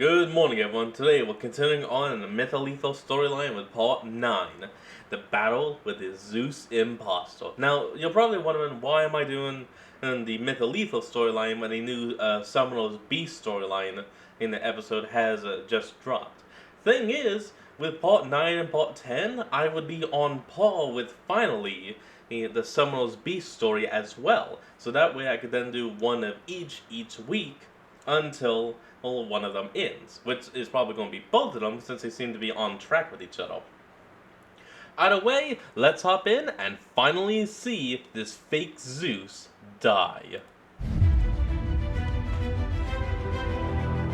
Good morning, everyone. Today we're continuing on in the Mythal storyline with part 9, the battle with the Zeus Imposter. Now, you're probably wondering, why am I doing the Mythal storyline when the new Summoner's Beast storyline in the episode has just dropped? Thing is, with part 9 and part 10, I would be on par with finally the Summoner's Beast story as well. So that way I could then do one of each week until one of them ends, which is probably going to be both of them since they seem to be on track with each other. Either way, let's hop in and finally see this fake Zeus die.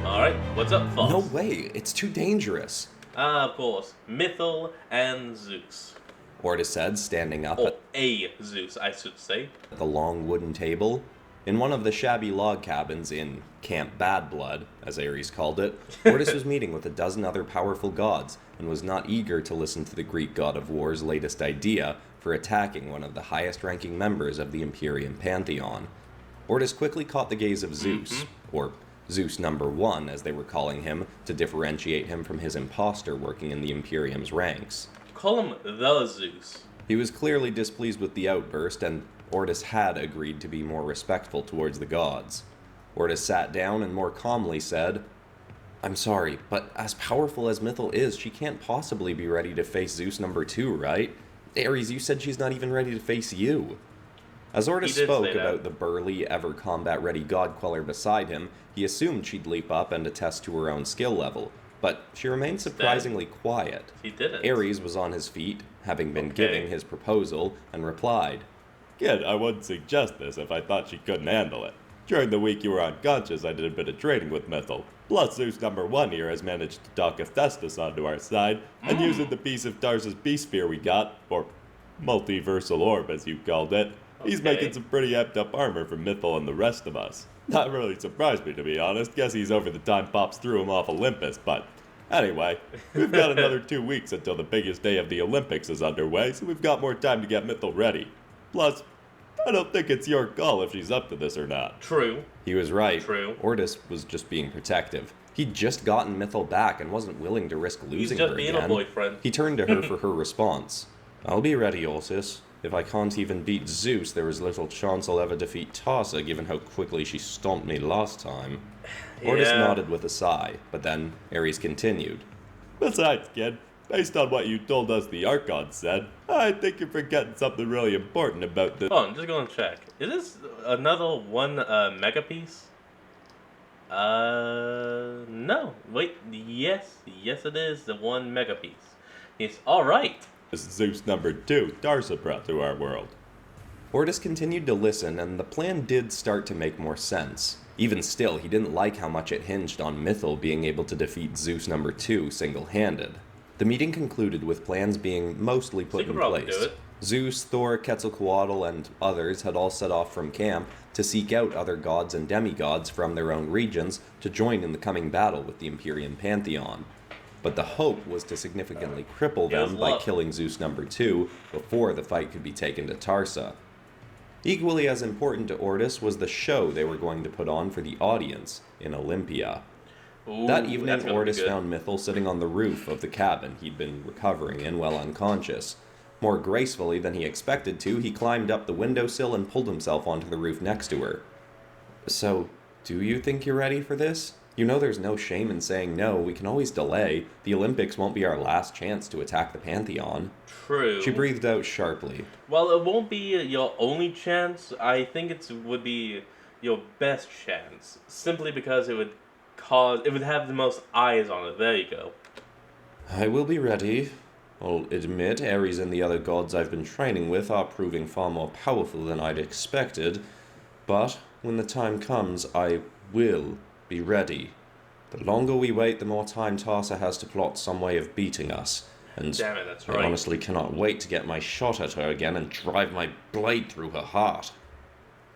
Alright, what's up, Fox? No way, it's too dangerous. Of course, Mythal and Zeus. Ortis said, standing up at a Zeus, I should say. At the long wooden table. In one of the shabby log cabins in Camp Bad Blood, as Ares called it, Ortis was meeting with a dozen other powerful gods, and was not eager to listen to the Greek god of war's latest idea for attacking one of the highest-ranking members of the Imperium pantheon. Ortis quickly caught the gaze of Zeus, or Zeus number 1, as they were calling him, to differentiate him from his imposter working in the Imperium's ranks. Call him the Zeus. He was clearly displeased with the outburst, and Ortis had agreed to be more respectful towards the gods. Ortis sat down and more calmly said, "I'm sorry, but as powerful as Mythal is, she can't possibly be ready to face Zeus number 2, right? Ares, you said she's not even ready to face you." As Ortis spoke about the burly, ever-combat-ready god queller beside him, he assumed she'd leap up and attest to her own skill level, but she remained surprisingly quiet. He didn't. Ares was on his feet, having been giving his proposal, and replied, "Kid, I wouldn't suggest this if I thought she couldn't handle it. During the week you were unconscious, I did a bit of training with Mythal. Plus, Zeus number 1 here has managed to talk Hephaestus onto our side, and using the piece of Tarsus beast sphere we got, or multiversal orb as you called it, he's making some pretty amped up armor for Mythal and the rest of us. That really surprised me, to be honest. Guess he's over the time Pops threw him off Olympus, but anyway, we've got another 2 weeks until the biggest day of the Olympics is underway, so we've got more time to get Mythal ready. Plus, I don't think it's your call if she's up to this or not." True. He was right. True. Ortis was just being protective. He'd just gotten Mythal back and wasn't willing to risk losing her again. He's just being a boyfriend. He turned to her for her response. "I'll be ready, Ortis. If I can't even beat Zeus, there is little chance I'll ever defeat Tarsa, given how quickly she stomped me last time." Ortis nodded with a sigh, but then Ares continued. "Besides, kid, based on what you told us the Archon said, I think you're forgetting something really important about this." Hold on, just gonna check. Is this another one mega piece? No. Wait, yes it is the one mega piece. It's alright. This is Zeus number 2, Tarsa brought to our world. Ortis continued to listen, and the plan did start to make more sense. Even still, he didn't like how much it hinged on Mythal being able to defeat Zeus number 2 single-handed. The meeting concluded with plans being mostly put in place. Zeus, Thor, Quetzalcoatl, and others had all set off from camp to seek out other gods and demigods from their own regions to join in the coming battle with the Imperium pantheon. But the hope was to significantly cripple them by killing Zeus number 2 before the fight could be taken to Tarsa. Equally as important to Ortis was the show they were going to put on for the audience in Olympia. That evening, Ortis found Mythal sitting on the roof of the cabin he'd been recovering in while unconscious. More gracefully than he expected to, he climbed up the windowsill and pulled himself onto the roof next to her. "So, do you think you're ready for this? You know there's no shame in saying no. We can always delay. The Olympics won't be our last chance to attack the Pantheon." True. She breathed out sharply. Well, it won't be your only chance. I think it would be your best chance. Simply because it would have the most eyes on it. There you go. "I will be ready. I'll admit Ares and the other gods I've been training with are proving far more powerful than I'd expected. But when the time comes, I will be ready. The longer we wait, the more time Tarsa has to plot some way of beating us. And damn it, that's I honestly cannot wait to get my shot at her again and drive my blade through her heart."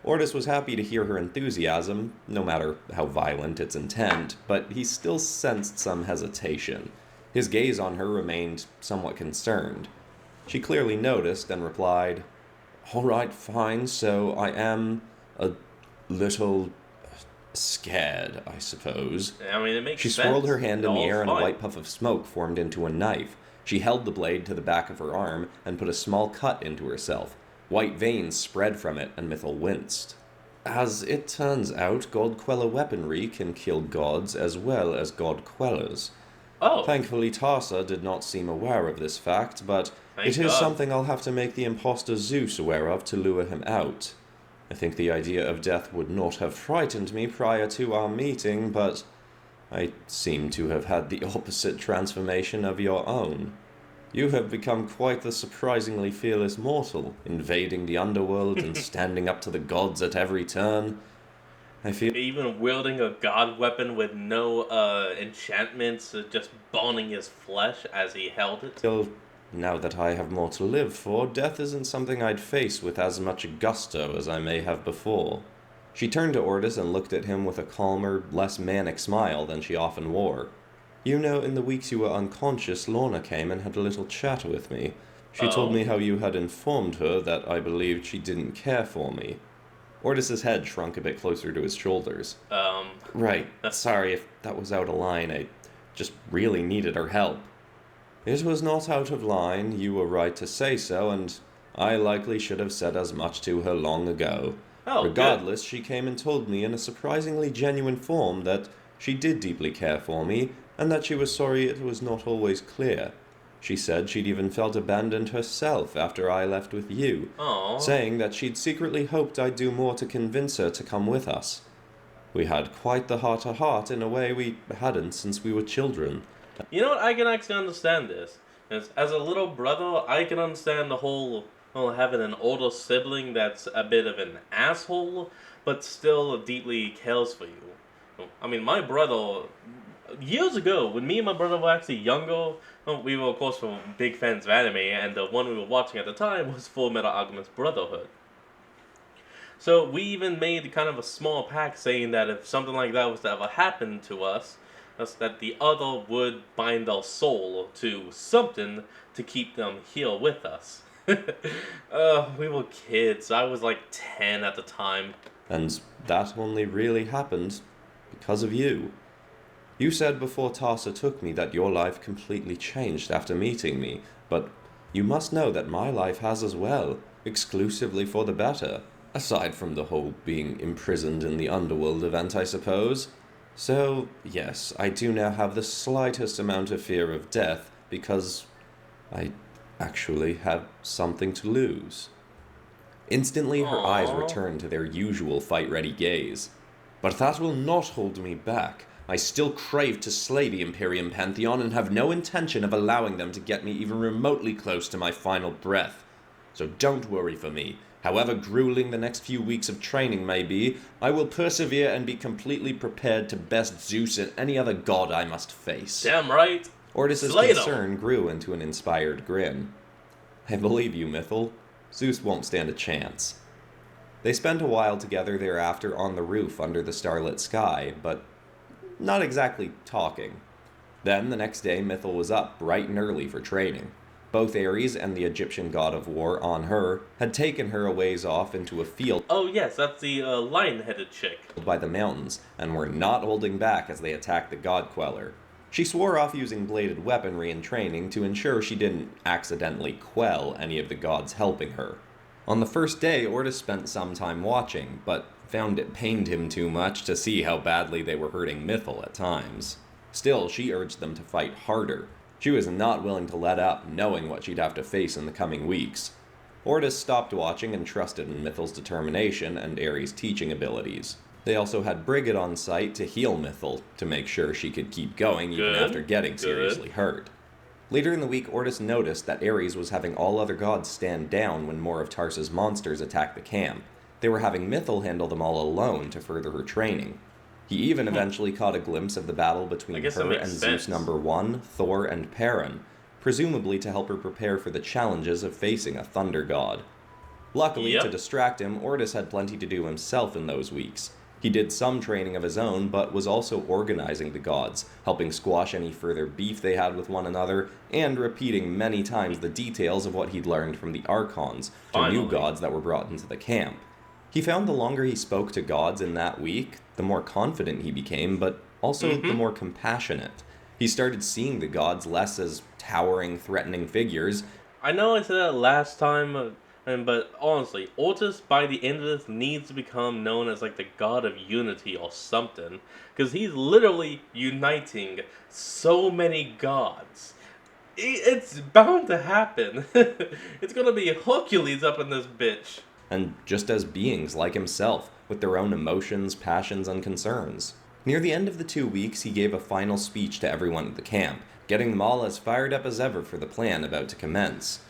Ortis was happy to hear her enthusiasm, no matter how violent its intent, but he still sensed some hesitation. His gaze on her remained somewhat concerned. She clearly noticed and replied, "All right, fine, so I am a little Scared, I suppose. I mean, it makes She sense. swirled her hand in the air and a Fine. white puff of smoke formed into a knife. She held the blade to the back of her arm and put a small cut into herself. White veins spread from it, and Mythal winced. As it turns out, God Queller weaponry can kill gods as well as God Quellers. Oh, Thankfully, Tarsa did not seem aware of this fact, but Thank it is God. something I'll have to make the imposter Zeus aware of to lure him out. I think the idea of death would not have frightened me prior to our meeting, but I seem to have had the opposite transformation of your own. You have become quite the surprisingly fearless mortal, invading the underworld and standing up to the gods at every turn. I feel even wielding a god weapon with no enchantments, just boning his flesh as he held it. now that I have more to live for, death isn't something I'd face with as much gusto as I may have before. She turned to Ordis and looked at him with a calmer, less manic smile than she often wore. You know, in the weeks you were unconscious, Lorna came and had a little chat with me. She told me how you had informed her that I believed she didn't care for me. Ordis's head shrunk a bit closer to his shoulders. Right. Sorry if that was out of line. I just really needed her help. It was not out of line, you were right to say so, and I likely should have said as much to her long ago. Oh, Regardless, she came and told me in a surprisingly genuine form that she did deeply care for me, and that she was sorry it was not always clear. She said she'd even felt abandoned herself after I left with you, Aww. saying that she'd secretly hoped I'd do more to convince her to come with us. We had quite the heart-to-heart in a way we hadn't since we were children. You know what? I can actually understand this. As a little brother, I can understand the whole having an older sibling that's a bit of an asshole, but still deeply cares for you. I mean, my brother, years ago, when me and my brother were actually younger, we were, of course, big fans of anime, and the one we were watching at the time was Full Metal Alchemist Brotherhood. So we even made kind of a small pact saying that if something like that was to ever happen to us, that the other would bind our soul to something to keep them here with us. We were kids. I was like 10 at the time. And that only really happened because of you. You said before Tarsa took me that your life completely changed after meeting me, but you must know that my life has as well, exclusively for the better. Aside from the whole being imprisoned in the underworld event, I suppose. So, yes, I do now have the slightest amount of fear of death, because I actually have something to lose. Instantly, her eyes returned to their usual fight-ready gaze. But that will not hold me back. I still crave to slay the Imperium Pantheon and have no intention of allowing them to get me even remotely close to my final breath. So don't worry for me. However grueling the next few weeks of training may be, I will persevere and be completely prepared to best Zeus and any other god I must face. Damn right. Ordis's Slay them. concern grew into an inspired grin. I believe you, Mythal. Zeus won't stand a chance. They spent a while together thereafter on the roof under the starlit sky, but not exactly talking. Then, the next day, Mythal was up bright and early for training. Both Ares and the Egyptian god of war, On Her, had taken her a ways off into a field Oh yes, that's the lion-headed chick. by the mountains, and were not holding back as they attacked the god queller. She swore off using bladed weaponry in training to ensure she didn't accidentally quell any of the gods helping her. On the first day, Ordis spent some time watching, but found it pained him too much to see how badly they were hurting Mythal at times. Still, she urged them to fight harder. She was not willing to let up, knowing what she'd have to face in the coming weeks. Ordis stopped watching and trusted in Mythal's determination and Ares' teaching abilities. They also had Brigid on site to heal Mythal, to make sure she could keep going even after getting seriously hurt. Later in the week, Ordis noticed that Ares was having all other gods stand down when more of Tarsa's monsters attacked the camp. They were having Mythal handle them all alone to further her training. He even eventually caught a glimpse of the battle between her and Zeus number 1, Thor, and Perrin, presumably to help her prepare for the challenges of facing a thunder god. Luckily, to distract him, Ordis had plenty to do himself in those weeks. He did some training of his own, but was also organizing the gods, helping squash any further beef they had with one another, and repeating many times the details of what he'd learned from the Archons to new gods that were brought into the camp. He found the longer he spoke to gods in that week, the more confident he became, but also the more compassionate. He started seeing the gods less as towering, threatening figures. I know I said that last time, but honestly, Ortis by the end of this needs to become known as like the god of unity or something, because he's literally uniting so many gods. It's bound to happen. It's gonna be Hercules up in this bitch. And just as beings like himself, with their own emotions, passions, and concerns. Near the end of the 2 weeks, he gave a final speech to everyone at the camp, getting them all as fired up as ever for the plan about to commence.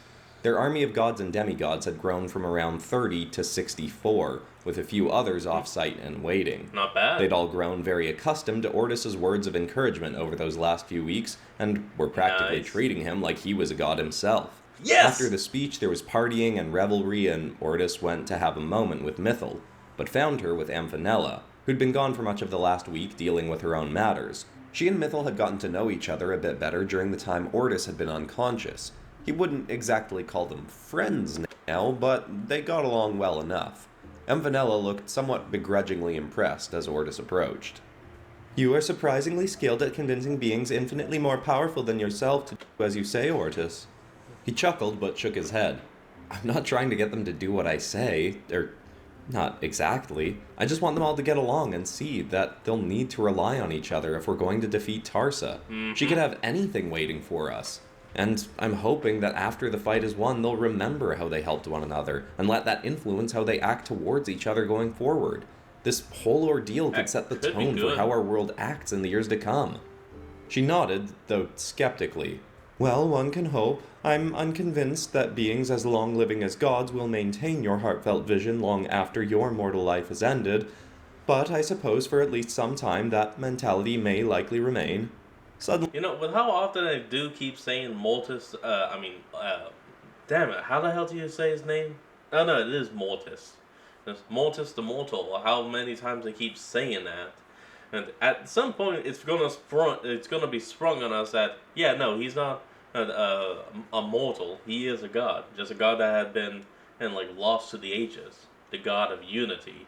Their army of gods and demigods had grown from around 30 to 64, with a few others off-site and waiting. Not bad. They'd all grown very accustomed to Ortis's words of encouragement over those last few weeks, and were practically treating him like he was a god himself. Yes! After the speech, there was partying and revelry, and Ortis went to have a moment with Mythal, but found her with Amphenella, who'd been gone for much of the last week dealing with her own matters. She and Mythal had gotten to know each other a bit better during the time Ortis had been unconscious. He wouldn't exactly call them friends now, but they got along well enough. Amphenella looked somewhat begrudgingly impressed as Ortis approached. "You are surprisingly skilled at convincing beings infinitely more powerful than yourself to do as you say, Ortis." He chuckled but shook his head. "I'm not trying to get them to do what I say, not exactly. I just want them all to get along and see that they'll need to rely on each other if we're going to defeat Tarsa. She could have anything waiting for us. And I'm hoping that after the fight is won, they'll remember how they helped one another, and let that influence how they act towards each other going forward. This whole ordeal could set the tone for how our world acts in the years to come." She nodded, though skeptically. "Well, one can hope. I'm unconvinced that beings as long-living as gods will maintain your heartfelt vision long after your mortal life is ended, but I suppose for at least some time that mentality may likely remain." Suddenly, You know, with how often I do keep saying Mortis, damn it, how the hell do you say his name? Oh no, it is Mortis. It's Mortis the Mortal, how many times I keep saying that. And at some point, it's gonna be sprung on us that, yeah, no, he's not a mortal. He is a god, just a god that had been lost to the ages, the god of unity.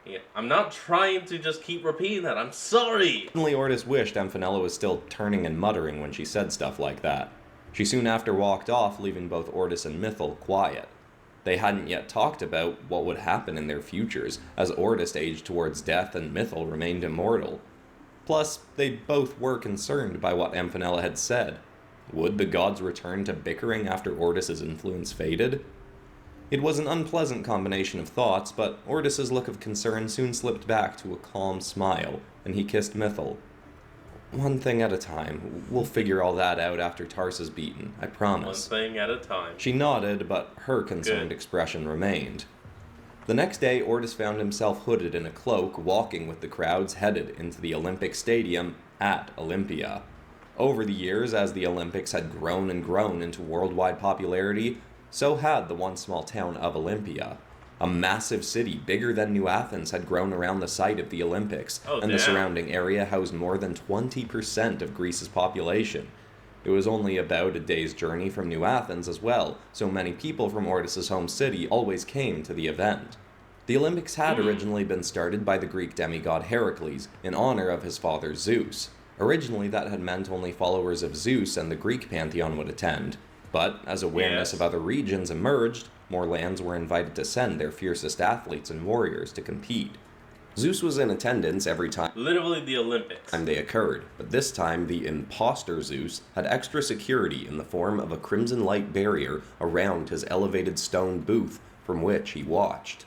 Yeah, I'm not trying to just keep repeating that. I'm sorry. Ortis wished Amphenella was still turning and muttering when she said stuff like that. She soon after walked off, leaving both Ortis and Mythal quiet. They hadn't yet talked about what would happen in their futures, as Ortis aged towards death and Mythal remained immortal. Plus, they both were concerned by what Amphenella had said. Would the gods return to bickering after Ortis's influence faded? It was an unpleasant combination of thoughts, but Ortis's look of concern soon slipped back to a calm smile, and he kissed Mythal. "One thing at a time. We'll figure all that out after Tarsa's beaten, I promise." One thing at a time. She nodded, but her concerned expression remained. The next day, Ortis found himself hooded in a cloak, walking with the crowds headed into the Olympic Stadium at Olympia. Over the years, as the Olympics had grown and grown into worldwide popularity, so had the once small town of Olympia. A massive city bigger than New Athens had grown around the site of the Olympics, and the surrounding area housed more than 20% of Greece's population. It was only about a day's journey from New Athens as well, so many people from Ortis's home city always came to the event. The Olympics had originally been started by the Greek demigod Heracles in honor of his father Zeus. Originally that had meant only followers of Zeus and the Greek pantheon would attend. But as awareness of other regions emerged, more lands were invited to send their fiercest athletes and warriors to compete. Zeus was in attendance every time Literally the Olympics. they occurred, but this time the imposter Zeus had extra security in the form of a crimson light barrier around his elevated stone booth from which he watched.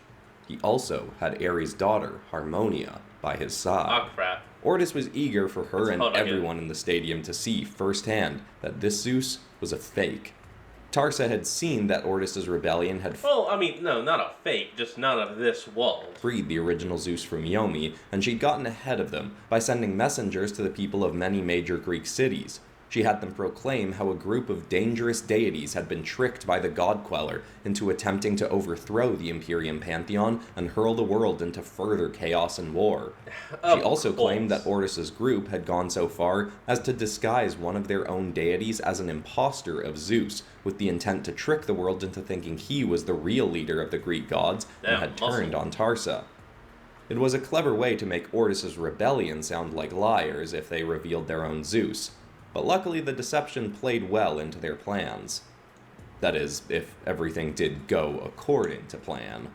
He also had Ares' daughter, Harmonia, by his side. Oh crap. Ortis was eager for her and again. everyone in the stadium to see firsthand that this Zeus was a fake. Tarsa had seen that Ortis's rebellion had Well, I mean, no, not a fake, just not of this world. freed the original Zeus from Yomi, and she'd gotten ahead of them by sending messengers to the people of many major Greek cities. She had them proclaim how a group of dangerous deities had been tricked by the God Queller into attempting to overthrow the Imperium Pantheon and hurl the world into further chaos and war. She also claimed that Ortis's group had gone so far as to disguise one of their own deities as an imposter of Zeus, with the intent to trick the world into thinking he was the real leader of the Greek gods and had turned on Tarsa. It was a clever way to make Ortis's rebellion sound like liars if they revealed their own Zeus, but luckily the deception played well into their plans. That is, if everything did go according to plan.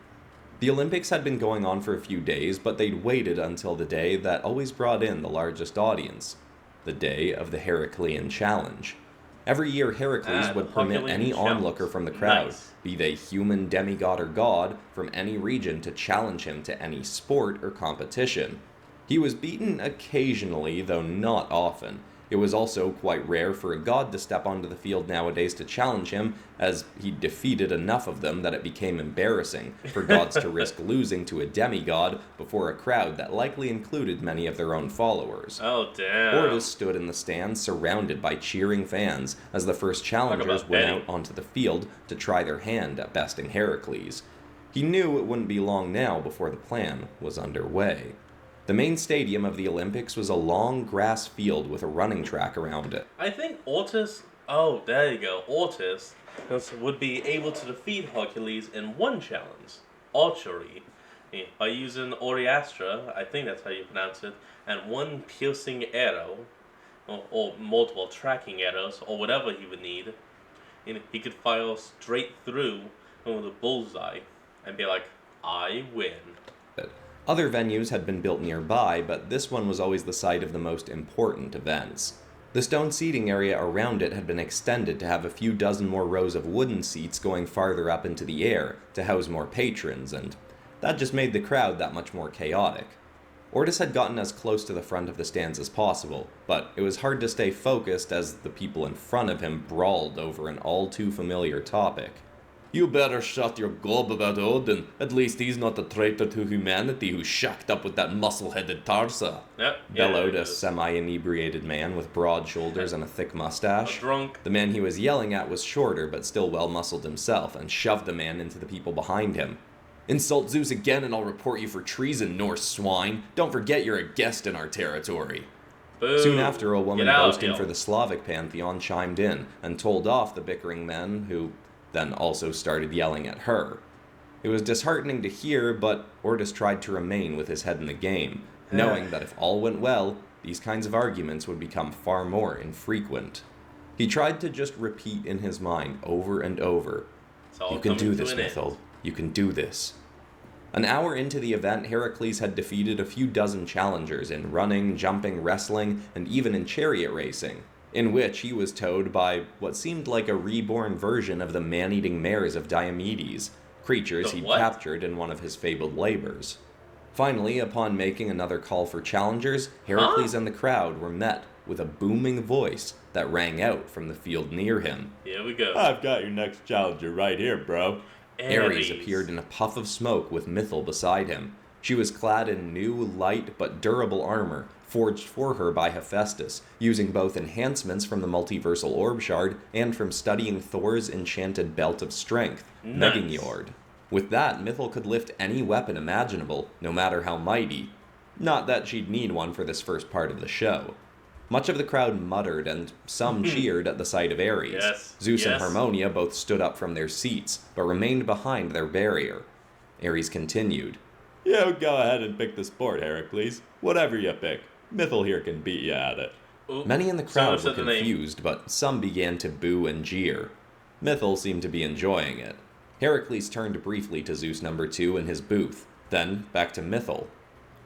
The Olympics had been going on for a few days, but they'd waited until the day that always brought in the largest audience, the day of the Heraclean Challenge. Every year, Heracles would permit any onlooker from the crowd, be they human, demigod, or god, from any region to challenge him to any sport or competition. He was beaten occasionally, though not often. It was also quite rare for a god to step onto the field nowadays to challenge him, as he defeated enough of them that it became embarrassing for gods to risk losing to a demigod before a crowd that likely included many of their own followers. Oh, damn. Ortis stood in the stands surrounded by cheering fans as the first challengers went out onto the field to try their hand at besting Heracles. He knew it wouldn't be long now before the plan was underway. The main stadium of the Olympics was a long grass field with a running track around it. I think Ortis, oh, there you go, Ortis would be able to defeat Hercules in one challenge, archery, by using Oriastra, I think that's how you pronounce it, and one piercing arrow, or multiple tracking arrows, or whatever he would need. He could fire straight through the bullseye and be like, I win. Other venues had been built nearby, but this one was always the site of the most important events. The stone seating area around it had been extended to have a few dozen more rows of wooden seats going farther up into the air to house more patrons, and that just made the crowd that much more chaotic. Ortis had gotten as close to the front of the stands as possible, but it was hard to stay focused as the people in front of him brawled over an all-too-familiar topic. You better shut your gob about Odin. At least he's not a traitor to humanity who shacked up with that muscle-headed Tarsa. Bellowed a semi-inebriated man with broad shoulders and a thick mustache. Drunk. The man he was yelling at was shorter but still well-muscled himself and shoved the man into the people behind him. Insult Zeus again and I'll report you for treason, Norse swine. Don't forget you're a guest in our territory. Boo. Soon after, a woman boasting for the Slavic pantheon chimed in and told off the bickering men who then also started yelling at her. It was disheartening to hear, but Ortis tried to remain with his head in the game, knowing that if all went well, these kinds of arguments would become far more infrequent. He tried to just repeat in his mind over and over, "You can do this, Mythal. You can do this." An hour into the event, Heracles had defeated a few dozen challengers in running, jumping, wrestling, and even in chariot racing, in which he was towed by what seemed like a reborn version of the man-eating mares of Diomedes, creatures he'd captured in one of his fabled labors. Finally, upon making another call for challengers, Heracles and the crowd were met with a booming voice that rang out from the field near him. Here we go. I've got your next challenger right here, bro. Ares appeared in a puff of smoke with Mythal beside him. She was clad in new, light, but durable armor, forged for her by Hephaestus, using both enhancements from the multiversal orb shard and from studying Thor's enchanted belt of strength, Megingjord. With that, Mythal could lift any weapon imaginable, no matter how mighty. Not that she'd need one for this first part of the show. Much of the crowd muttered, and some cheered at the sight of Ares. Zeus and Harmonia both stood up from their seats, but remained behind their barrier. Ares continued. You go ahead and pick the sport, Heracles. Whatever you pick. Mythal here can beat you at it. Many in the crowd were confused, but some began to boo and jeer. Mythal seemed to be enjoying it. Heracles turned briefly to Zeus number 2 in his booth, then back to Mythal.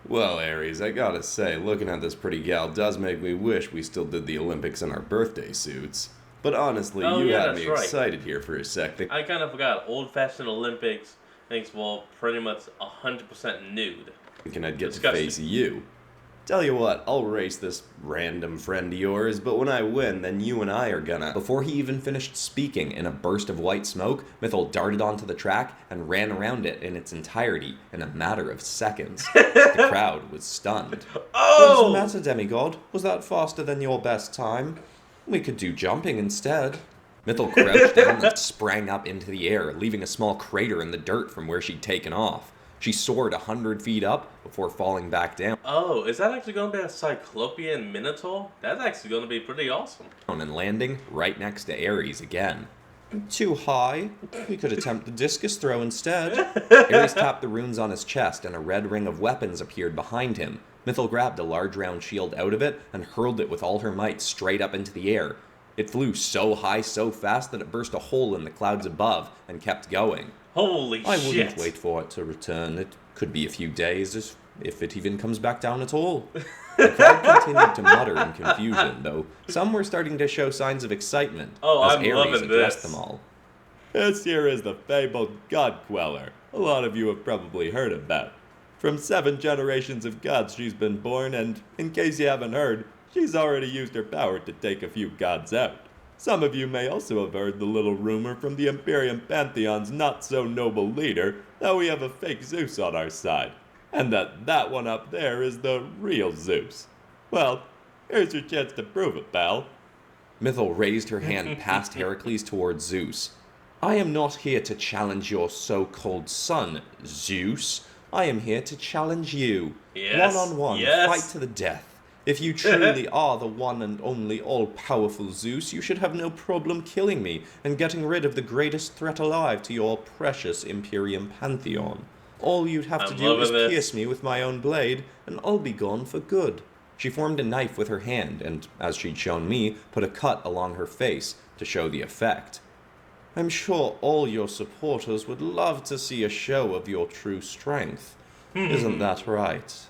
Well, Ares, I gotta say, looking at this pretty gal does make me wish we still did the Olympics in our birthday suits. But honestly, you had me excited here for a sec. I kind of forgot. Old-fashioned Olympics, thanks, well, pretty much 100% nude. Thinking I'd get to face you. Tell you what, I'll race this random friend of yours, but when I win, then you and I are gonna... Before he even finished speaking, in a burst of white smoke, Mythal darted onto the track and ran around it in its entirety in a matter of seconds. The crowd was stunned. Oh! What's the matter, demigod? Was that faster than your best time? We could do jumping instead. Mythal crouched down and sprang up into the air, leaving a small crater in the dirt from where she'd taken off. She soared 100 feet up before falling back down. Oh, is that actually going to be a Cyclopean Minotaur? That's actually going to be pretty awesome. And landing right next to Ares again. Too high. We could attempt the discus throw instead. Ares tapped the runes on his chest, and a red ring of weapons appeared behind him. Mythal grabbed a large round shield out of it and hurled it with all her might straight up into the air. It flew so high so fast that it burst a hole in the clouds above and kept going. Holy I shit. wouldn't wait for it to return. It could be a few days, if it even comes back down at all. The crowd continued to mutter in confusion, though some were starting to show signs of excitement as I'm Ares loving addressed this. them all. This here is the fabled God Queller, a lot of you have probably heard about. From 7 generations of gods she's been born, and in case you haven't heard, she's already used her power to take a few gods out. Some of you may also have heard the little rumor from the Imperium Pantheon's not-so-noble leader that we have a fake Zeus on our side, and that one up there is the real Zeus. Well, here's your chance to prove it, pal. Mythal raised her hand past Heracles towards Zeus. I am not here to challenge your so-called son, Zeus. I am here to challenge you. Yes, One-on-one, yes. fight to the death. If you truly are the one and only all-powerful Zeus, you should have no problem killing me and getting rid of the greatest threat alive to your precious Imperium Pantheon. All you'd have to do is pierce me with my own blade, and I'll be gone for good. She formed a knife with her hand, and, as she'd shown me, put a cut along her face to show the effect. I'm sure all your supporters would love to see a show of your true strength. Isn't that right?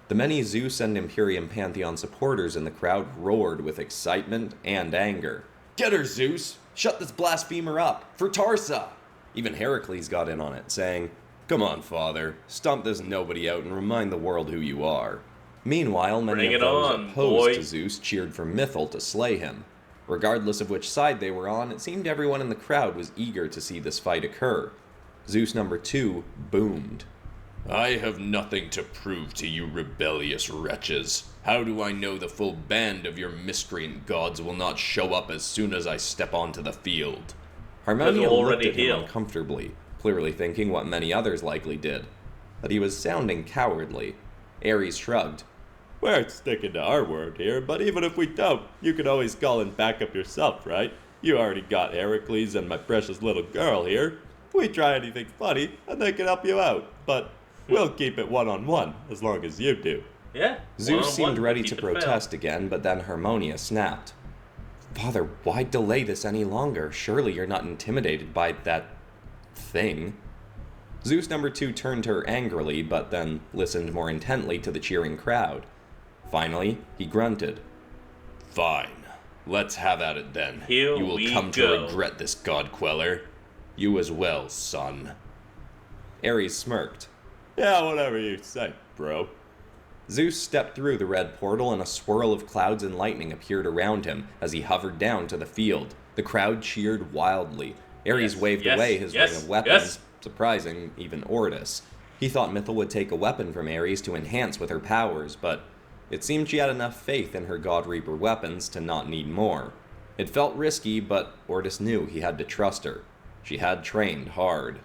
The many Zeus and Imperium Pantheon supporters in the crowd roared with excitement and anger. Get her, Zeus! Shut this blasphemer up! For Tarsa! Even Heracles got in on it, saying, Come on, father. Stomp this nobody out and remind the world who you are. Meanwhile, many of those opposed to Zeus cheered for Mythal to slay him. Regardless of which side they were on, it seemed everyone in the crowd was eager to see this fight occur. Zeus number 2 boomed. I have nothing to prove to you rebellious wretches. How do I know the full band of your miscreant gods will not show up as soon as I step onto the field? Harmonia looked at him uncomfortably, clearly thinking what many others likely did, that he was sounding cowardly. Ares shrugged. We're sticking to our word here, but even if we don't, you can always call and back up yourself, right? You already got Heracles and my precious little girl here. If we try anything funny, and they can help you out, but we'll keep it one-on-one, as long as you do. Yeah. Zeus seemed ready to protest again, but then Harmonia snapped. Father, why delay this any longer? Surely you're not intimidated by that thing. Zeus number 2 turned to her angrily, but then listened more intently to the cheering crowd. Finally, he grunted. Fine. Let's have at it then. Here you will we come go. to regret this, God Queller. You as well, son. Ares smirked. Yeah, whatever you say, bro. Zeus stepped through the red portal and a swirl of clouds and lightning appeared around him as he hovered down to the field. The crowd cheered wildly. Ares waved away his ring of weapons, surprising even Ortis. He thought Mythal would take a weapon from Ares to enhance with her powers, but it seemed she had enough faith in her God Reaper weapons to not need more. It felt risky, but Ortis knew he had to trust her. She had trained hard.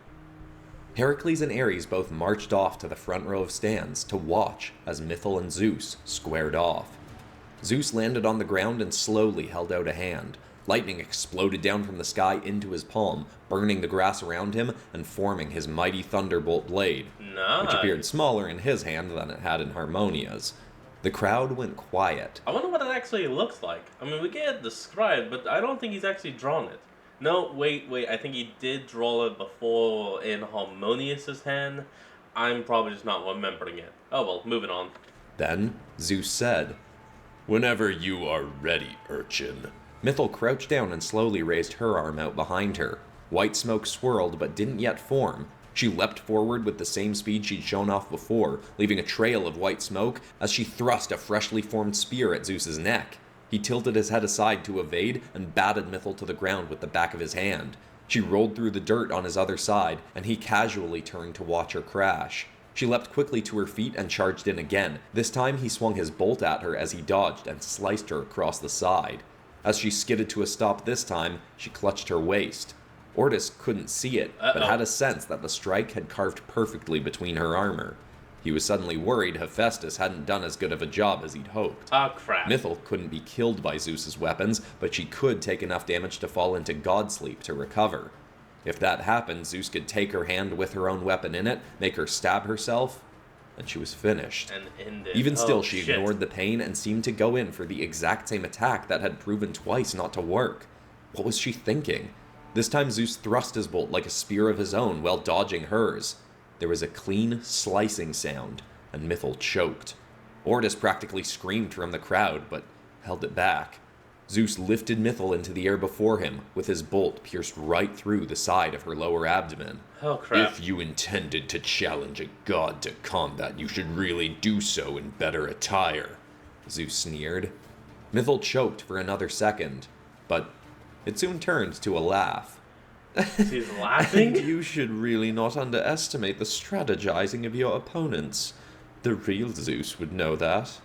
Heracles and Ares both marched off to the front row of stands to watch as Mythal and Zeus squared off. Zeus landed on the ground and slowly held out a hand. Lightning exploded down from the sky into his palm, burning the grass around him and forming his mighty thunderbolt blade, which appeared smaller in his hand than it had in Harmonia's. The crowd went quiet. I wonder what it actually looks like. I mean, we get it described, but I don't think he's actually drawn it. No, wait, I think he did draw it before in Harmonious' hand. I'm probably just not remembering it. Oh well, moving on. Then, Zeus said, Whenever you are ready, urchin. Mythal crouched down and slowly raised her arm out behind her. White smoke swirled but didn't yet form. She leapt forward with the same speed she'd shown off before, leaving a trail of white smoke as she thrust a freshly formed spear at Zeus's neck. He tilted his head aside to evade and batted Mythal to the ground with the back of his hand. She rolled through the dirt on his other side, and he casually turned to watch her crash. She leapt quickly to her feet and charged in again. This time he swung his bolt at her as he dodged and sliced her across the side. As she skidded to a stop this time, she clutched her waist. Ortis couldn't see it, but had a sense that the strike had carved perfectly between her armor. He was suddenly worried Hephaestus hadn't done as good of a job as he'd hoped. Oh, crap. Mythal couldn't be killed by Zeus's weapons, but she could take enough damage to fall into god sleep to recover. If that happened, Zeus could take her hand with her own weapon in it, make her stab herself, and she was finished. And end it. Even still, she shit. ignored the pain and seemed to go in for the exact same attack that had proven twice not to work. What was she thinking? This time Zeus thrust his bolt like a spear of his own while dodging hers. There was a clean, slicing sound, and Mythal choked. Ortis practically screamed from the crowd, but held it back. Zeus lifted Mythal into the air before him, with his bolt pierced right through the side of her lower abdomen. Oh, crap. If you intended to challenge a god to combat, you should really do so in better attire. Zeus sneered. Mythal choked for another second, but it soon turned to a laugh. She's laughing? You should really not underestimate the strategizing of your opponents. The real Zeus would know that.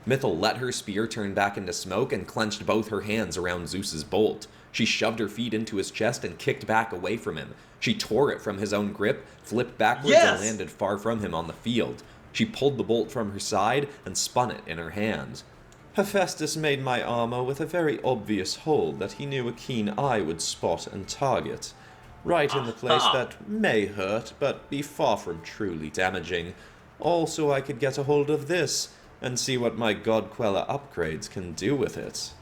Mythal let her spear turn back into smoke and clenched both her hands around Zeus's bolt. She shoved her feet into his chest and kicked back away from him. She tore it from his own grip, flipped backwards and landed far from him on the field. She pulled the bolt from her side and spun it in her hand. Hephaestus made my armor with a very obvious hole that he knew a keen eye would spot and target. Right in the place that may hurt, but be far from truly damaging. Also, I could get a hold of this and see what my God Queller upgrades can do with it.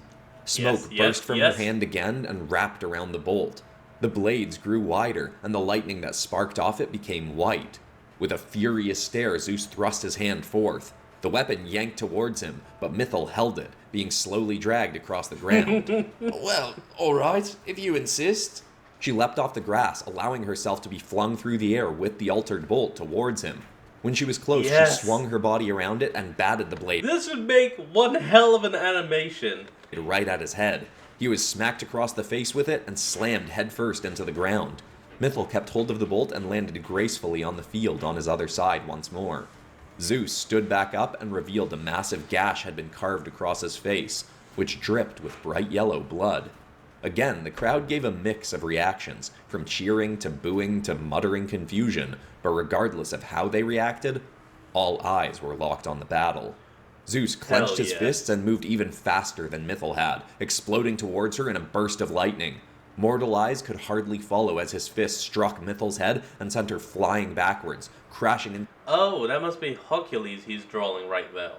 Smoke burst from her hand again and wrapped around the bolt. The blades grew wider, and the lightning that sparked off it became white. With a furious stare, Zeus thrust his hand forth. The weapon yanked towards him, but Mythal held it, being slowly dragged across the ground. Well, alright, if you insist. She leapt off the grass, allowing herself to be flung through the air with the altered bolt towards him. When she was close, she swung her body around it and batted the blade. This would make one hell of an animation. Right at his head. He was smacked across the face with it and slammed headfirst into the ground. Mythal kept hold of the bolt and landed gracefully on the field on his other side once more. Zeus stood back up and revealed a massive gash had been carved across his face, which dripped with bright yellow blood. Again, the crowd gave a mix of reactions, from cheering to booing to muttering confusion, but regardless of how they reacted, all eyes were locked on the battle. Zeus clenched his fists and moved even faster than Mythal had, exploding towards her in a burst of lightning. Mortal eyes could hardly follow as his fist struck Mythal's head and sent her flying backwards, crashing in. Oh, that must be Hercules he's drawing right there.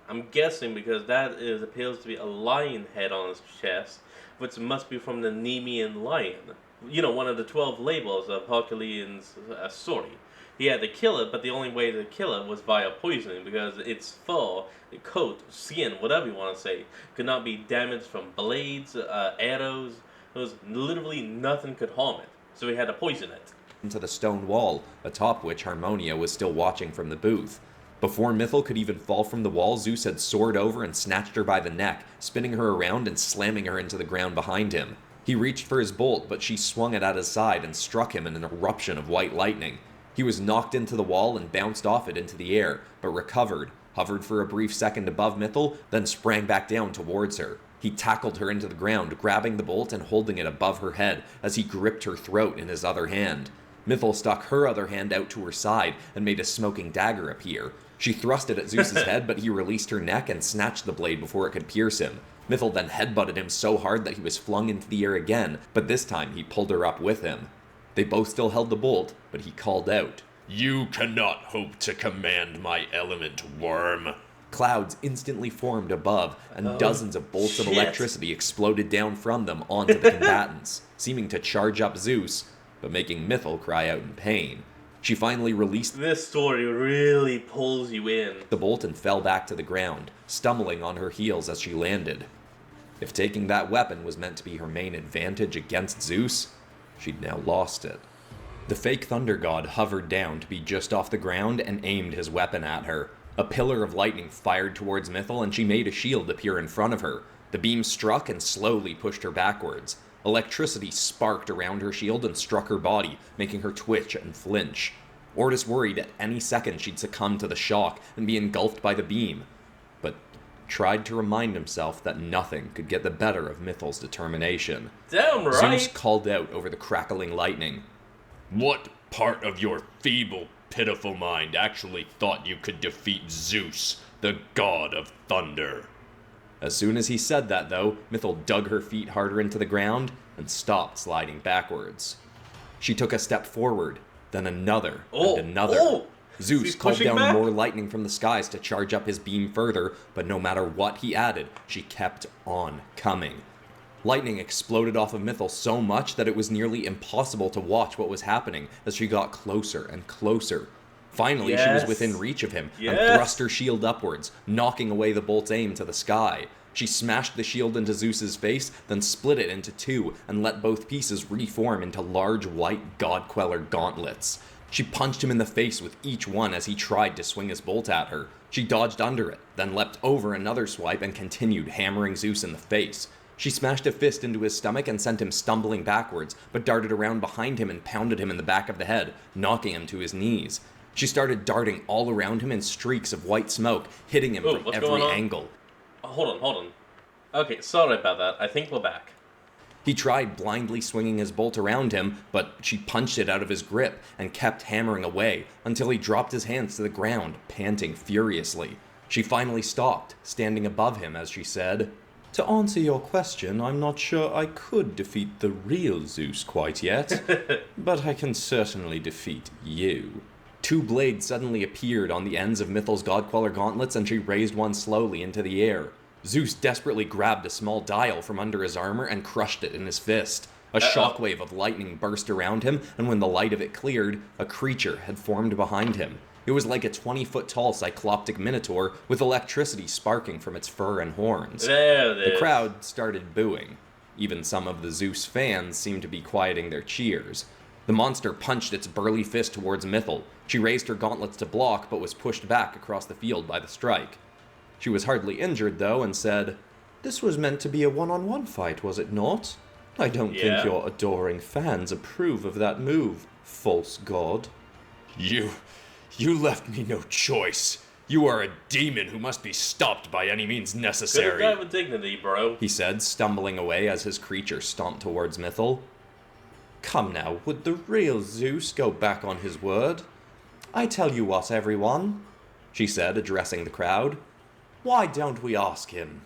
I'm guessing because appears to be a lion head on his chest, which must be from the Nemean lion. You know, one of the 12 labels of Hercules' story. He had to kill it, but the only way to kill it was via poisoning, because its fur, coat, skin, whatever you want to say, could not be damaged from blades, arrows. There was literally nothing could harm it, so he had to poison it. Into the stone wall, atop which Harmonia was still watching from the booth. Before Mythal could even fall from the wall, Zeus had soared over and snatched her by the neck, spinning her around and slamming her into the ground behind him. He reached for his bolt, but she swung it at his side and struck him in an eruption of white lightning. He was knocked into the wall and bounced off it into the air, but recovered, hovered for a brief second above Mythal, then sprang back down towards her. He tackled her into the ground, grabbing the bolt and holding it above her head as he gripped her throat in his other hand. Mythal stuck her other hand out to her side and made a smoking dagger appear. She thrust it at Zeus's head, but he released her neck and snatched the blade before it could pierce him. Mythal then headbutted him so hard that he was flung into the air again, but this time he pulled her up with him. They both still held the bolt, but he called out, "You cannot hope to command my element, worm." Clouds instantly formed above, and dozens of bolts of electricity exploded down from them onto the combatants, seeming to charge up Zeus, but making Mythal cry out in pain. She finally released This story really pulls you in. the bolt and fell back to the ground, stumbling on her heels as she landed. If taking that weapon was meant to be her main advantage against Zeus, she'd now lost it. The fake thunder god hovered down to be just off the ground and aimed his weapon at her. A pillar of lightning fired towards Mythal and she made a shield appear in front of her. The beam struck and slowly pushed her backwards. Electricity sparked around her shield and struck her body, making her twitch and flinch. Ortis worried at any second she'd succumb to the shock and be engulfed by the beam, but tried to remind himself that nothing could get the better of Mythal's determination. Damn right! Zeus called out over the crackling lightning. What part of your feeble pitiful mind actually thought you could defeat Zeus, the god of thunder. As soon as he said that, though, Mythal dug her feet harder into the ground and stopped sliding backwards. She took a step forward, then another, and another. Zeus He's called pushing down back. more lightning from the skies to charge up his beam further, but no matter what he added, she kept on coming. Lightning exploded off of Mythal so much that it was nearly impossible to watch what was happening as she got closer and closer. Finally, she was within reach of him and thrust her shield upwards, knocking away the bolt's aim to the sky. She smashed the shield into Zeus's face, then split it into two and let both pieces reform into large white God-Queller gauntlets. She punched him in the face with each one as he tried to swing his bolt at her. She dodged under it, then leapt over another swipe and continued hammering Zeus in the face. She smashed a fist into his stomach and sent him stumbling backwards, but darted around behind him and pounded him in the back of the head, knocking him to his knees. She started darting all around him in streaks of white smoke, hitting him from every angle. Hold on. Okay, sorry about that. I think we're back. He tried blindly swinging his bolt around him, but she punched it out of his grip and kept hammering away until he dropped his hands to the ground, panting furiously. She finally stopped, standing above him as she said, "To answer your question, I'm not sure I could defeat the real Zeus quite yet, but I can certainly defeat you." Two blades suddenly appeared on the ends of Mythal's God-Queller gauntlets, and she raised one slowly into the air. Zeus desperately grabbed a small dial from under his armor and crushed it in his fist. A shockwave of lightning burst around him, and when the light of it cleared, a creature had formed behind him. It was like a 20-foot-tall cycloptic minotaur with electricity sparking from its fur and horns. The crowd started booing. Even some of the Zeus fans seemed to be quieting their cheers. The monster punched its burly fist towards Mythal. She raised her gauntlets to block, but was pushed back across the field by the strike. She was hardly injured, though, and said, "This was meant to be a one-on-one fight, was it not? I don't think your adoring fans approve of that move, false god." You left me no choice. You are a demon who must be stopped by any means necessary. Good guy with dignity, bro. He said, stumbling away as his creature stomped towards Mythal. "Come now, would the real Zeus go back on his word? I tell you what, everyone," she said, addressing the crowd. "Why don't we ask him?"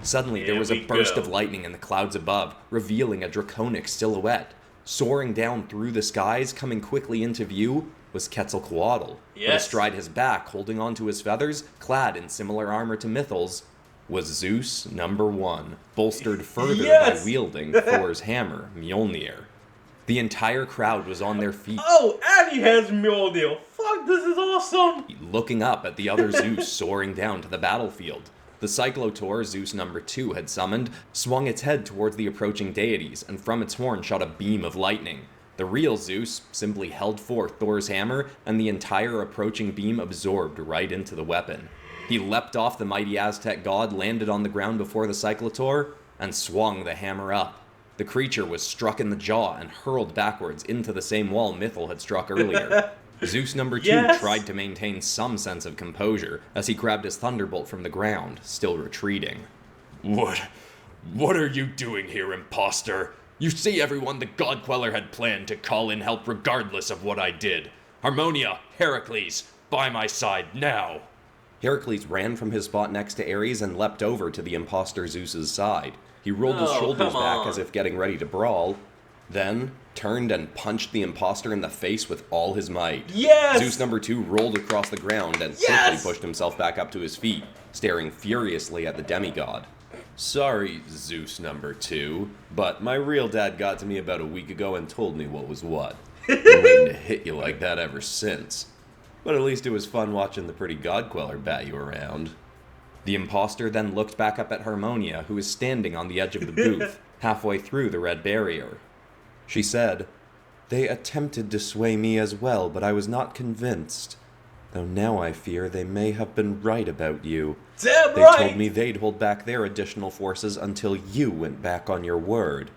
Suddenly, there was a burst of lightning in the clouds above, revealing a draconic silhouette. Soaring down through the skies, coming quickly into view, was Quetzalcoatl. But astride his back, holding onto his feathers, clad in similar armor to Mythal's, was Zeus #1, bolstered further by wielding Thor's hammer, Mjolnir. The entire crowd was on their feet. Oh, and he has Mjolnir! Fuck, this is awesome! Looking up at the other Zeus soaring down to the battlefield. The Cyclotor Zeus #2 had summoned swung its head towards the approaching deities, and from its horn shot a beam of lightning. The real Zeus simply held forth Thor's hammer, and the entire approaching beam absorbed right into the weapon. He leapt off the mighty Aztec god, landed on the ground before the Cyclotor, and swung the hammer up. The creature was struck in the jaw and hurled backwards into the same wall Mythal had struck earlier. Zeus #2 tried to maintain some sense of composure as he grabbed his thunderbolt from the ground, still retreating. What are you doing here, imposter? You see, everyone, the God-Queller had planned to call in help regardless of what I did. Harmonia, Heracles, by my side now. Heracles ran from his spot next to Ares and leapt over to the imposter Zeus's side. He rolled his shoulders back as if getting ready to brawl, then turned and punched the imposter in the face with all his might. Zeus #2 rolled across the ground and quickly pushed himself back up to his feet, staring furiously at the demigod. "Sorry, Zeus #2, but my real dad got to me about a week ago and told me what was what. Been waiting to hit you like that ever since. But at least it was fun watching the pretty God-Queller bat you around." The imposter then looked back up at Harmonia, who was standing on the edge of the booth, halfway through the red barrier. She said, "They attempted to sway me as well, but I was not convinced. Though now I fear they may have been right about you. Damn They told me they'd hold back their additional forces until you went back on your word.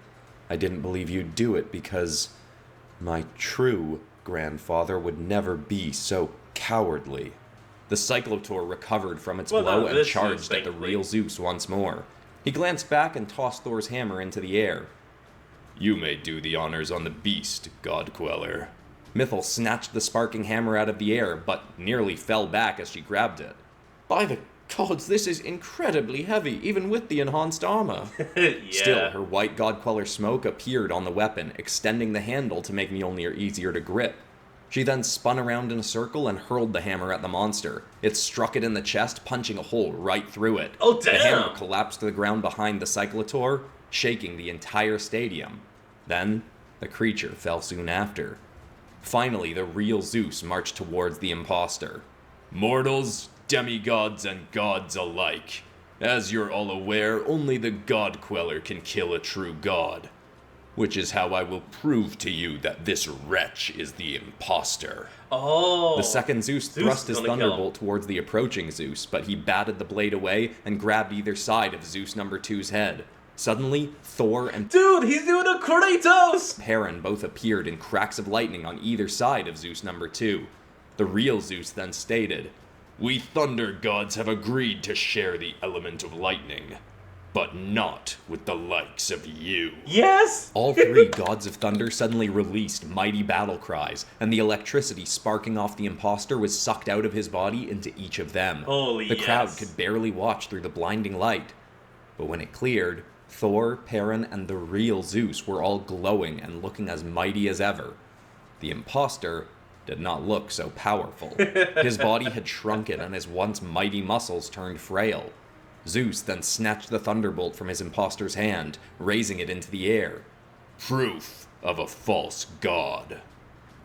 I didn't believe you'd do it because my true grandfather would never be so cowardly." The Cyclotor recovered from its blow and charged at the real Zeus once more. He glanced back and tossed Thor's hammer into the air. You may do the honors on the beast, God-Queller. Mythal snatched the sparking hammer out of the air, but nearly fell back as she grabbed it. By the gods, this is incredibly heavy, even with the enhanced armor. Yeah. Still, her white Godqueller smoke appeared on the weapon, extending the handle to make Mjolnir easier to grip. She then spun around in a circle and hurled the hammer at the monster. It struck it in the chest, punching a hole right through it. Oh, damn! The hammer collapsed to the ground behind the Cyclotor, shaking the entire stadium. Then, the creature fell soon after. Finally, the real Zeus marched towards the imposter. Mortals, demigods, and gods alike. As you're all aware, only the God-Queller can kill a true god. Which is how I will prove to you that this wretch is the imposter. Oh. The second Zeus thrust his is gonna kill him. thunderbolt towards the approaching Zeus, but he batted the blade away and grabbed either side of Zeus number 2's head. Suddenly, Thor and Dude, he's doing a Kratos! Perrin both appeared in cracks of lightning on either side of Zeus number 2. The real Zeus then stated, We thunder gods have agreed to share the element of lightning, but not with the likes of you. Yes! all three gods of thunder suddenly released mighty battle cries, and the electricity sparking off the imposter was sucked out of his body into each of them. Holy The crowd yes. could barely watch through the blinding light. But when it cleared, Thor, Perrin, and the real Zeus were all glowing and looking as mighty as ever. The imposter did not look so powerful. His body had shrunken and his once mighty muscles turned frail. Zeus then snatched the thunderbolt from his imposter's hand, raising it into the air. Proof of a false god.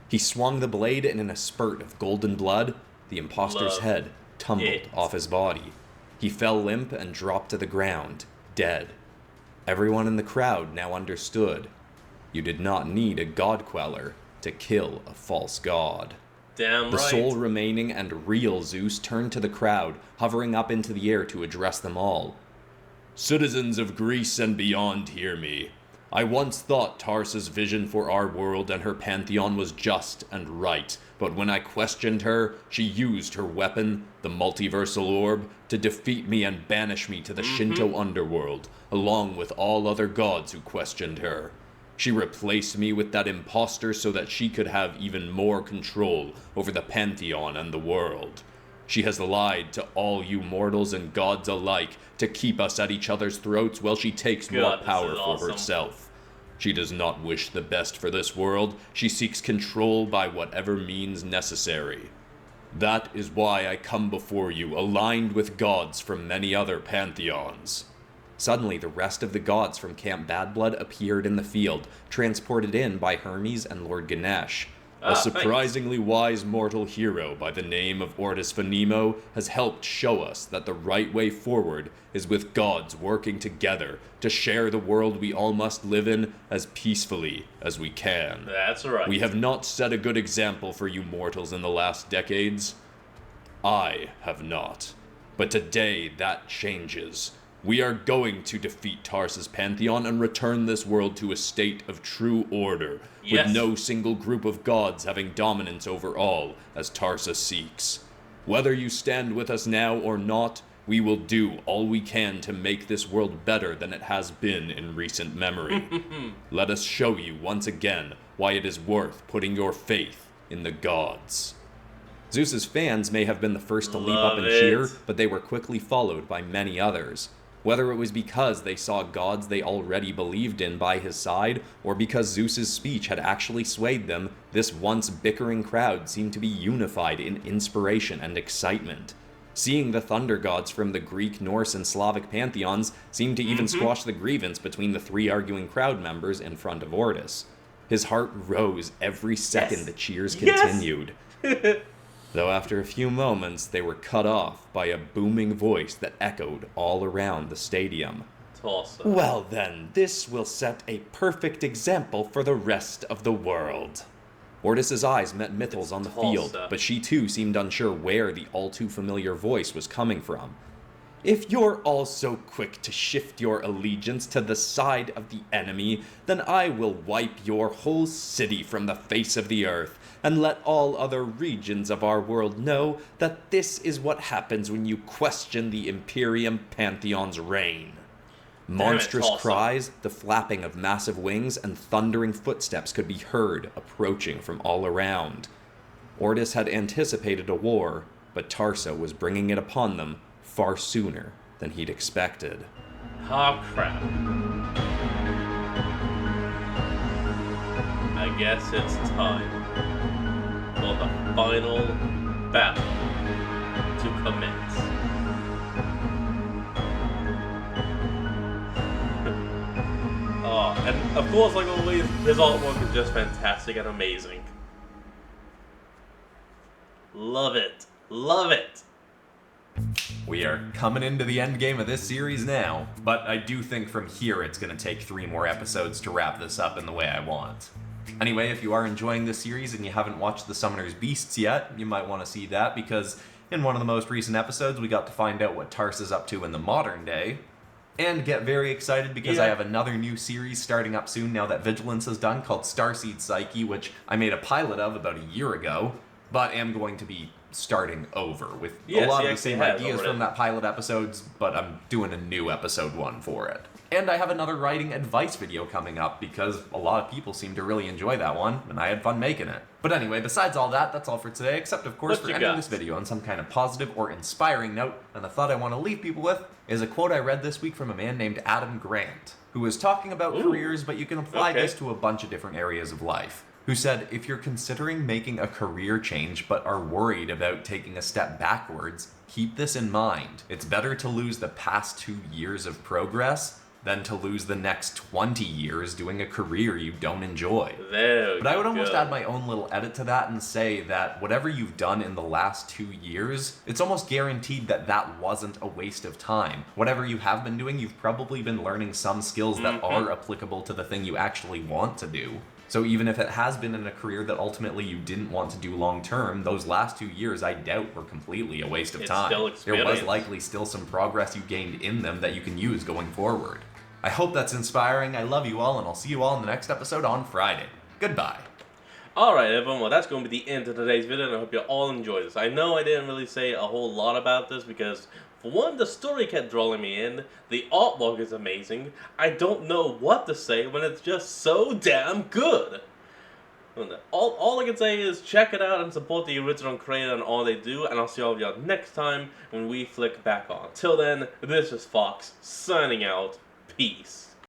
He swung the blade, and in a spurt of golden blood, the imposter's Love head tumbled it. off his body. He fell limp and dropped to the ground, dead. Everyone in the crowd now understood. You did not need a God-Queller to kill a false god. Damn The right. sole remaining and real Zeus turned to the crowd, hovering up into the air to address them all. Citizens of Greece and beyond, hear me. I once thought Tarsa's vision for our world and her pantheon was just and right, but when I questioned her, she used her weapon, the multiversal orb, to defeat me and banish me to the Shinto underworld, along with all other gods who questioned her. She replaced me with that imposter so that she could have even more control over the pantheon and the world. She has lied to all you mortals and gods alike to keep us at each other's throats while she takes more God, this power is for awesome. herself. She does not wish the best for this world. She seeks control by whatever means necessary. That is why I come before you, aligned with gods from many other pantheons. Suddenly, the rest of the gods from Camp Bad Blood appeared in the field, transported in by Hermes and Lord Ganesh. A thanks. surprisingly wise mortal hero by the name of Ortis Phonemo has helped show us that the right way forward is with gods working together to share the world we all must live in as peacefully as we can. That's right. We have not set a good example for you mortals in the last decades. I have not. But today that changes. We are going to defeat Tarsa's pantheon and return this world to a state of true order, Yes. with no single group of gods having dominance over all, as Tarsa seeks. Whether you stand with us now or not, we will do all we can to make this world better than it has been in recent memory. Let us show you once again why it is worth putting your faith in the gods. Zeus's fans may have been the first to leap Love up and it. cheer, but they were quickly followed by many others. Whether it was because they saw gods they already believed in by his side, or because Zeus's speech had actually swayed them, this once bickering crowd seemed to be unified in inspiration and excitement. Seeing the thunder gods from the Greek, Norse, and Slavic pantheons seemed to even squash the grievance between the three arguing crowd members in front of Ortis. His heart rose every second Yes. the cheers Yes. continued. Though after a few moments, they were cut off by a booming voice that echoed all around the stadium. Tulsa. Well then, this will set a perfect example for the rest of the world. Ortis's eyes met Mythal's It's on the Tulsa. field, but she too seemed unsure where the all-too-familiar voice was coming from. If you're all so quick to shift your allegiance to the side of the enemy, then I will wipe your whole city from the face of the earth, and let all other regions of our world know that this is what happens when you question the Imperium Pantheon's reign. Monstrous Tulsa. cries, the flapping of massive wings, and thundering footsteps could be heard approaching from all around. Ortis had anticipated a war, but Tarsa was bringing it upon them far sooner than he'd expected. Oh crap. I guess it's time for the final battle to commence. Oh, and of course, like always, his artwork is just fantastic and amazing. Love it. Love it. We are coming into the end game of this series now, but I do think from here it's going to take 3 more episodes to wrap this up in the way I want. Anyway, if you are enjoying this series and you haven't watched The Summoner's Beasts yet, you might want to see that because in one of the most recent episodes we got to find out what Tarsa's up to in the modern day. And get very excited because I have another new series starting up soon now that Vigilance is done called Starseed Psyche, which I made a pilot of about a year ago, but am going to be starting over with a lot of the same ideas from that pilot episodes, but I'm doing a new episode 1 for it. And I have another writing advice video coming up because a lot of people seem to really enjoy that one, and I had fun making it. But anyway, besides all that, that's all for today, except of course for ending this video on some kind of positive or inspiring note, and the thought I want to leave people with is a quote I read this week from a man named Adam Grant, who was talking about careers, but you can apply this to a bunch of different areas of life. Who said, if you're considering making a career change but are worried about taking a step backwards, keep this in mind. It's better to lose the past 2 years of progress than to lose the next 20 years doing a career you don't enjoy. But I would almost add my own little edit to that and say that whatever you've done in the last 2 years, it's almost guaranteed that that wasn't a waste of time. Whatever you have been doing, you've probably been learning some skills that are applicable to the thing you actually want to do. So even if it has been in a career that ultimately you didn't want to do long term, those last 2 years I doubt were completely a waste of time. There was likely still some progress you gained in them that you can use going forward. I hope that's inspiring. I love you all, and I'll see you all in the next episode on Friday. Goodbye. Alright everyone, well that's going to be the end of today's video, and I hope you all enjoyed this. I know I didn't really say a whole lot about this because, for one, the story kept drawing me in, the artwork is amazing, I don't know what to say when it's just so damn good. All I can say is check it out and support the original creator and all they do, and I'll see all of y'all next time when we flick back on. Till then, this is Fox, signing out, peace.